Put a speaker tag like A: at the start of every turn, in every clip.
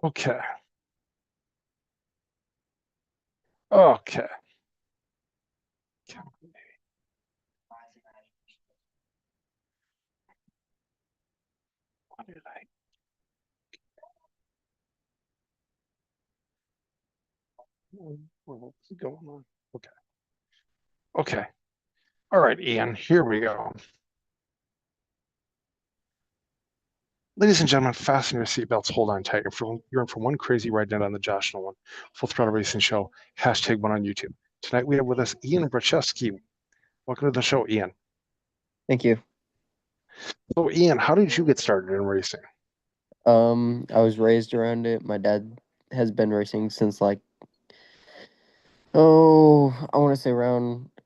A: Okay. Okay. What did I? What's going on? Okay. Okay. All right, Ian, here we go. Ladies and gentlemen, fasten your seatbelts, hold on tight. You're in for one crazy ride down on the Josh Nolan Full Throttle Racing Show, #1 on YouTube. Tonight we have with us Ian Roschewski. Welcome to the show, Ian.
B: Thank you.
A: So, Ian, how did you get started in racing?
B: I was raised around it. My dad has been racing since I want to say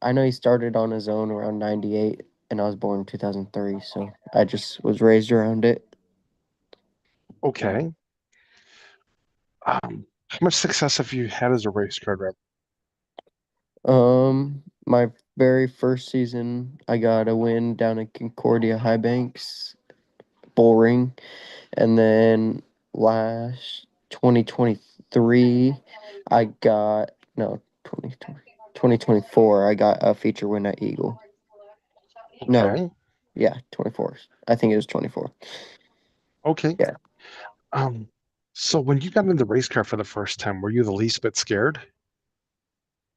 B: I know he started on his own around 98 and I was born in 2003, so I just was raised around it.
A: Okay. How much success have you had as a race car driver?
B: My very first season, I got a win down at Concordia High Banks Bull Ring, and then last 2023, I got no 2020 2024, I got a feature win at Eagle. No,
A: Okay.
B: yeah, 24. I think it was 24.
A: Okay.
B: Yeah.
A: Um, so when you got into the race car for the first time, were you the least bit scared?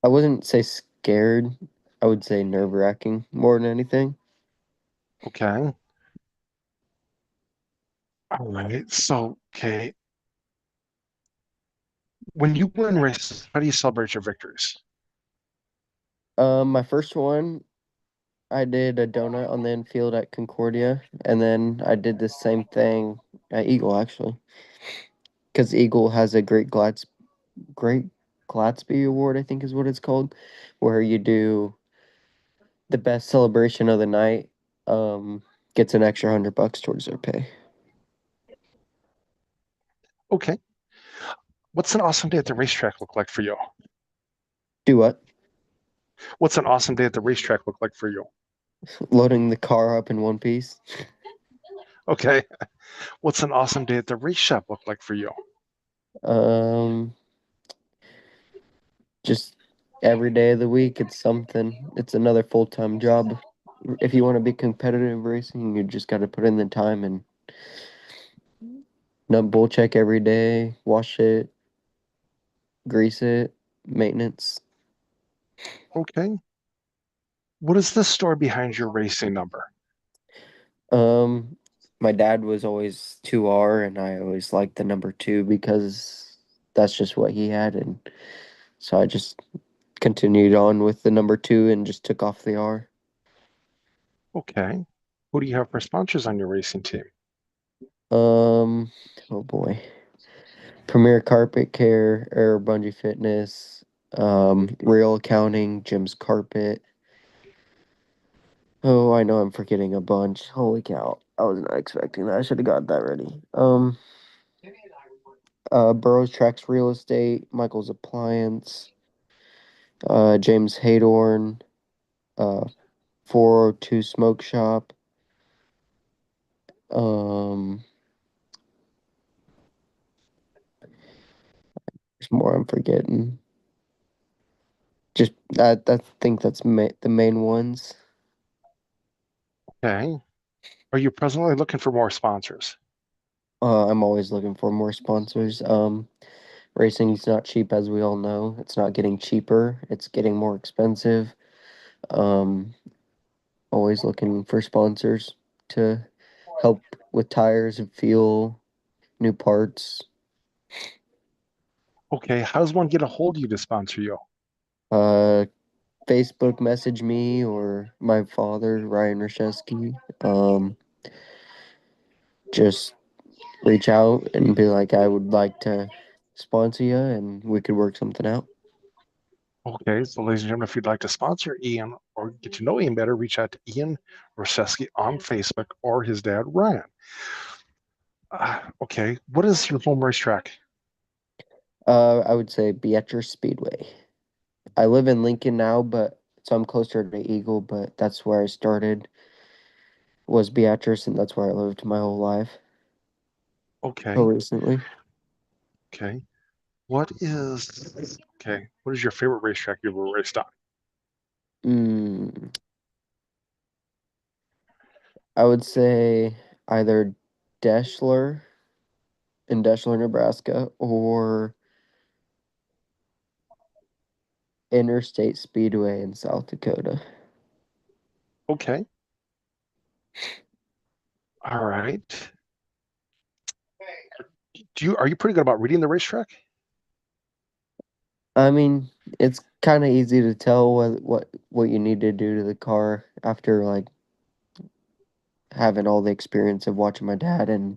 B: I wouldn't say scared. I would say nerve-wracking more than anything.
A: Okay. All right. So, okay. When you win races, how do you celebrate your victories?
B: My first one, I did a donut on the infield at Concordia, and then I did the same thing at Eagle actually, because Eagle has a Great Gladsby Award, I think is what it's called, where you do the best celebration of the night, um, gets an extra $100 towards their pay.
A: Okay. What's an awesome day at the racetrack look like for you?
B: Do what?
A: What's an awesome day at the racetrack look like for you?
B: Loading the car up in one piece.
A: Okay. What's an awesome day at the race shop look like for you?
B: Um, just every day of the week, it's something. It's another full-time job. If you want to be competitive racing, you just got to put in the time and nut bull check every day, wash it, grease it, maintenance.
A: Okay. What is the story behind your racing number?
B: Um, my dad was always 2R, and I always liked the number 2 because that's just what he had, and so I just continued on with the number 2 and just took off the R.
A: Okay. Who do you have for sponsors on your racing team?
B: Um, oh boy. Premier Carpet Care, Air Bungee Fitness, Real Accounting, Jim's Carpet. Oh, I know I'm forgetting a bunch. Holy cow. I was not expecting that. I should have got that ready. Burroughs Tracks Real Estate, Michael's Appliance, James Haydorn, uh, 402 Smoke Shop. Um, there's more I'm forgetting. Just I think that's the main ones.
A: Okay. Are you presently looking for more sponsors?
B: I'm always looking for more sponsors. Racing's not cheap, as we all know. It's not getting cheaper. It's getting more expensive. Um, Always looking for sponsors to help with tires and fuel, new parts.
A: Okay. How does one get a hold of you to sponsor you?
B: Uh, Facebook message me or my father, Ryan Roschewski. Just reach out and be like, I would like to sponsor you, and we could work something out.
A: Okay. So, ladies and gentlemen, if you'd like to sponsor Ian or get to know Ian better, reach out to Ian Roschewski on Facebook or his dad, Ryan. Okay. What is your home racetrack?
B: I would say Beatrice Speedway. I live in Lincoln now, but so I'm closer to Eagle, but that's where I started was Beatrice, and that's where I lived my whole life till
A: Okay.
B: recently.
A: Okay. What is your favorite racetrack you've ever raced on?
B: Mm, I would say either Deschler in Deschler, Nebraska, or Interstate Speedway in South Dakota.
A: Okay. All right. Are you pretty good about reading the racetrack?
B: I mean, it's kind of easy to tell what you need to do to the car after like having all the experience of watching my dad and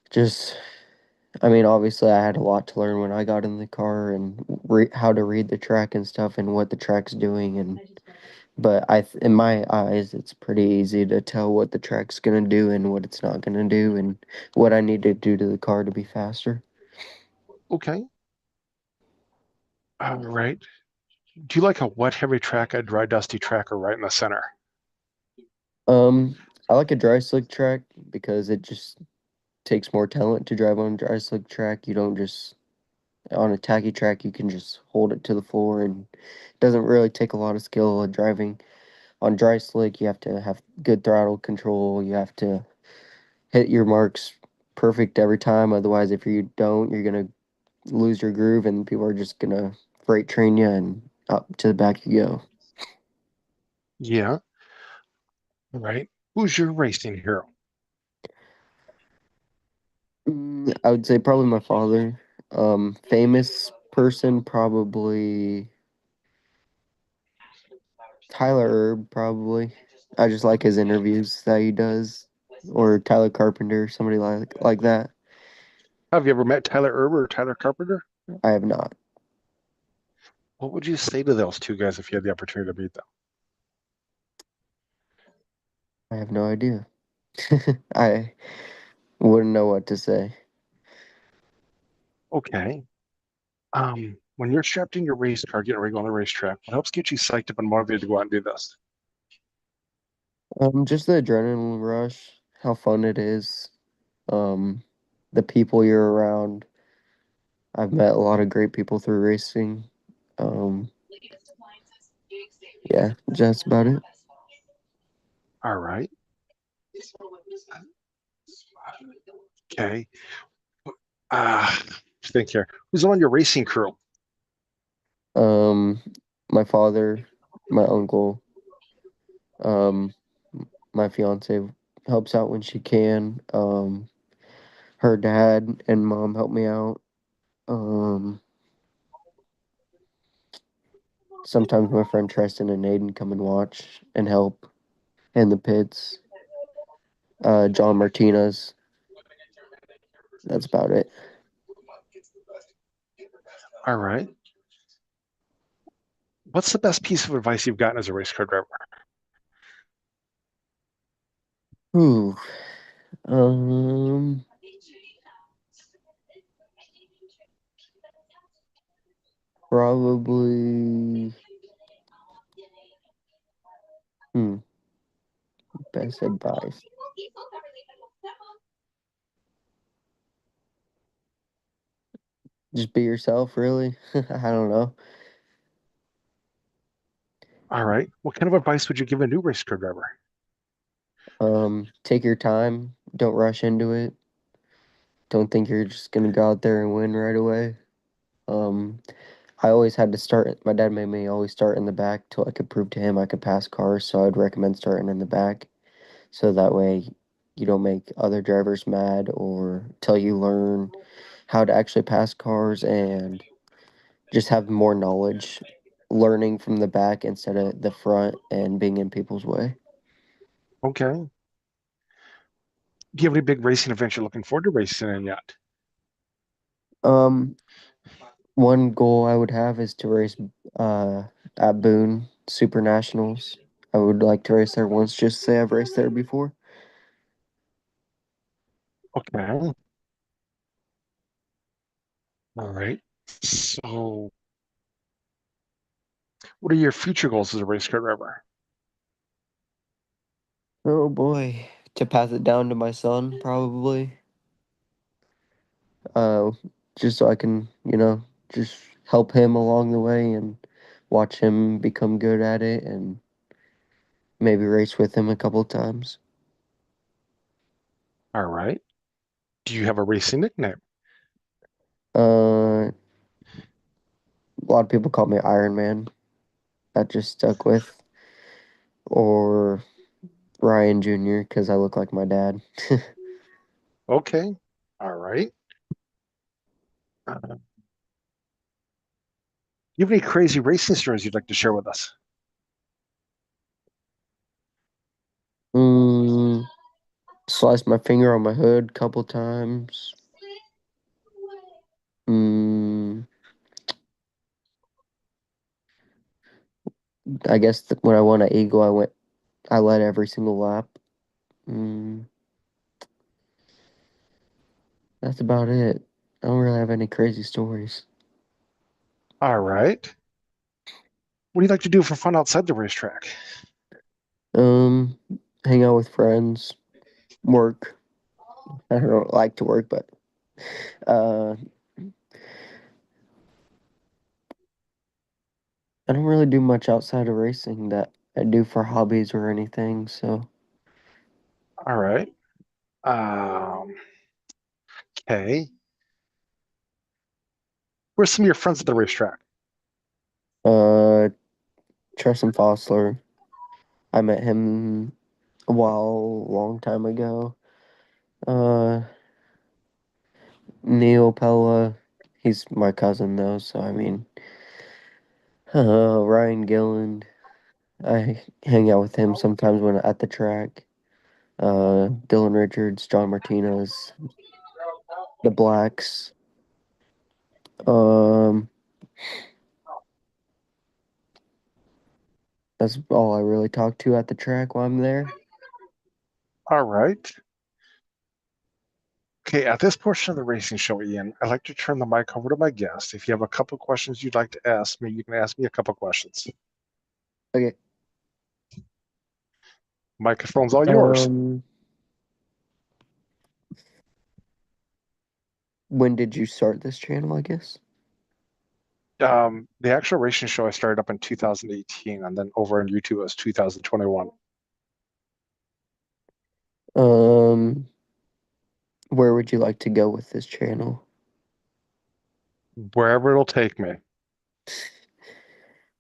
B: just I mean, obviously I had a lot to learn when I got in the car and how to read the track and stuff and what the track's doing and but in my eyes it's pretty easy to tell what the track's going to do and what it's not going to do and what I need to do to the car to be faster.
A: Okay. All right. Do you like a wet, heavy track, a dry, dusty track, or right in the center?
B: I like a dry slick track because it just takes more talent to drive on a dry slick track. You don't just on a tacky track you can just hold it to the floor and it doesn't really take a lot of skill of driving. On dry slick you have to have good throttle control. You have to hit your marks perfect every time. Otherwise, if you don't, you're gonna lose your groove and people are just gonna freight train you and up to the back you go.
A: Yeah. All right. Who's your racing hero?
B: I would say probably my father. Famous person probably Tyler Erb probably. I just like his interviews that he does, or Tyler Carpenter, somebody like that.
A: Have you ever met Tyler Erb or Tyler Carpenter?
B: I have not.
A: What would you say to those two guys if you had the opportunity to meet them?
B: I have no idea. I wouldn't know what to say.
A: Okay. When you're strapped in your race car, getting ready to go on the racetrack, what helps get you psyched up and motivated to go out and do this?
B: Just the adrenaline rush, how fun it is, um, the people you're around. I've met a lot of great people through racing. Um, yeah, that's about it.
A: All right. Okay. Uh, think here. Who's on your racing crew?
B: Um, my father, my uncle, um, my fiance helps out when she can. Her dad and mom help me out. Um, Sometimes my friend Tristan and Aiden come and watch and help in the pits. John Martinez. That's about it.
A: All right. What's the best piece of advice you've gotten as a race car driver?
B: Ooh. Um, Probably. Hmm. Best advice. Just be yourself, really. I don't know.
A: All right. What kind of advice would you give a new race car driver?
B: Take your time. Don't rush into it. Don't think you're just gonna go out there and win right away. Um, I always had to start. My dad made me always start in the back till I could prove to him I could pass cars. So I'd recommend starting in the back, so that way you don't make other drivers mad or till you learn how to actually pass cars and just have more knowledge, learning from the back instead of the front and being in people's way.
A: Okay. Do you have any big racing events you're looking forward to racing in yet?
B: Um, One goal I would have is to race uh at Boone Super Nationals. I would like to race there once, just to say I've raced there before.
A: Okay. All right. So, what are your future goals as a race car driver?
B: Oh boy, to pass it down to my son, probably. Uh, just so I can, just help him along the way and watch him become good at it and maybe race with him a couple times.
A: All right. Do you have a racing nickname?
B: A lot of people call me Iron Man. That just stuck with, or Ryan Jr. because I look like my dad.
A: Okay. All right. Do you have any crazy racing stories you'd like to share with us?
B: mm, Sliced my finger on my hood couple times. Mm, I guess when I won at Eagle, I led every single lap. Mm, that's about it. I don't really have any crazy stories.
A: All right. What do you like to do for fun outside the racetrack?
B: Um, Hang out with friends, work. I don't like to work, but uh, I don't really do much outside of racing that I do for hobbies or anything. So,
A: All right. Um, okay. Where's some of your friends at the racetrack?
B: uh, Tristan Fossler. I met him long time ago. Uh, Neil Pella. He's my cousin though, so I mean, Ryan Gilland. I hang out with him sometimes when at the track. Dylan Richards, John Martinez, the Blacks. Um, that's all I really talk to at the track while I'm there.
A: All right. Okay, at this portion of the racing show, Ian, I'd like to turn the mic over to my guest. If you have a couple questions you'd like to ask me, you can ask me a couple questions.
B: Okay.
A: Microphone's all yours.
B: Um, when did you start this channel, I guess?
A: The actual racing show I started up in 2018, and then over on YouTube it was 2021.
B: Um, where would you like to go with this channel?
A: Wherever it'll take me.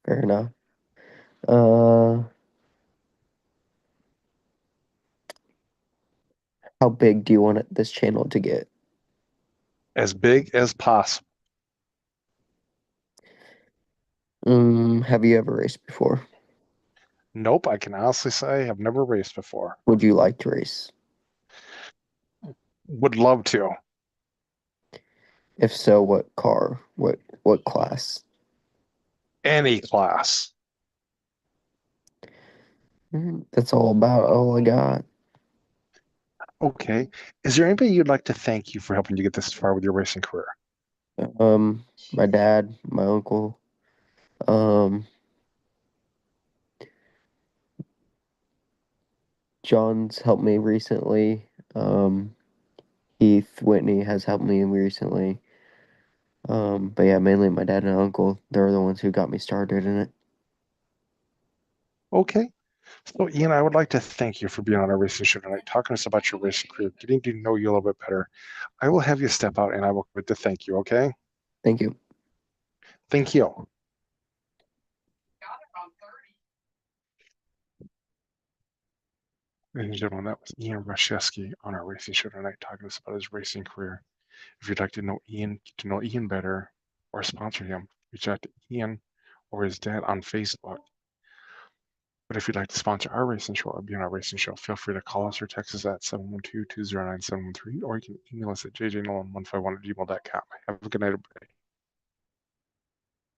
B: Fair enough. Uh, how big do you want this channel to get?
A: As big as possible.
B: Have you ever raced before?
A: Nope, I can honestly say I've never raced before.
B: Would you like to race?
A: Would love to.
B: If so, what car? What class?
A: Any class.
B: That's all I got.
A: Okay. Is there anybody you'd like to thank you for helping you get this far with your racing career?
B: My dad, my uncle, um, John's helped me recently. Heath Whitney has helped me recently. But yeah, mainly my dad and uncle. They're the ones who got me started in it.
A: Okay. So, Ian, I would like to thank you for being on our racing show tonight, talking to us about your racing career, getting to know you a little bit better. I will have you step out and I will commit to thank you, okay?
B: Thank you.
A: Thank you. Ladies and gentlemen, that was Ian Roschewski on our racing show tonight, talking to us about his racing career. If you'd like to know Ian, get to know Ian better, or sponsor him, reach out to Ian or his dad on Facebook. But if you'd like to sponsor our racing show or be on our racing show, feel free to call us or text us at 712-209-713, or you can email us at jjnolan151@gmail.com. Have a good night, everybody.